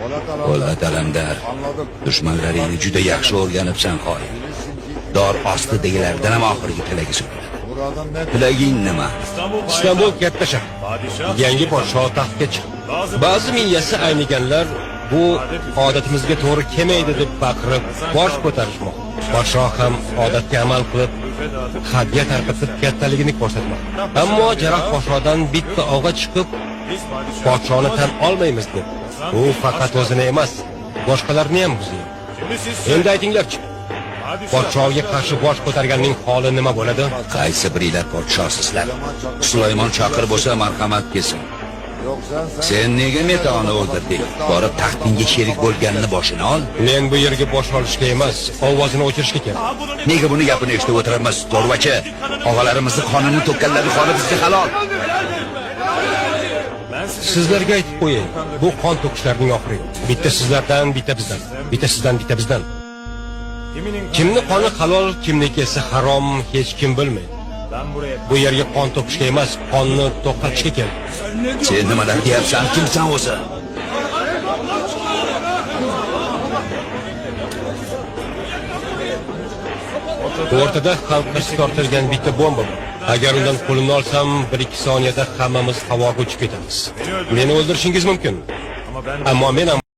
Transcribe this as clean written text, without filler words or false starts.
Po'lat Alamdar, dushmanlaringni juda yaxshi o'rganibsan, xoin. Dor ostidagilardan ham oxirgi tilagi so'radi. Tilaging nima? Istanbul katta shahar. Yangi podsho taxtga chiqdi. Ba'zi miyasi ayniganlar bu odatimizga to'g'ri kelmaydi deb baqirib bosh ko'tarishmoqda. Podsho ham odatga amal qilib hadya tarqatib kattaligini ko'rsatmoqda. Ammo Jarroh podshodan bitta ovga chiqib podshoni tan olmaymiz deb. U faqat o'zini emas, boshqalarni ham buzdi. Endi aytinglarchi, podshoga qarshi bosh ko'targanning holi nima bo'ladi? Qaysi biringlar podshosizlar? Sulaymon Chaqir bo'lsa marhamat kelsin. Sen nega Metoni o'ldirding? Borib taxtingga sherik bo'lganini boshini ol. Men bu yerga bosh olishga emas, ovozini o'chirishga keldim. Nega buni gapini eshitib o'tiramiz? To'rvachi, og'alarimizni qonini to'kkanlari qoni bizga halol. Sizlarga aytib qo'ying, bu qon to'kishlarning oxiri yo'q. Bitta sizlardan, bitta bizdan. Bitta sizdan, bitta bizdan. Kimni qoni halol, kimniki esa harom hech kim bilmaydi. Bu yerga qon to'kishga emas, qonni to'xtatishga keldim. Sen nimalar deyapsan? Kimsan o'zi? O'rtada xalqqa tortilgan bitta bomba bor. Agar undan qo'limni olsam, 1-2 soniyada hammamiz havoga uchib ketamiz. Meni o'ldirishingiz mumkin. Ammo men ham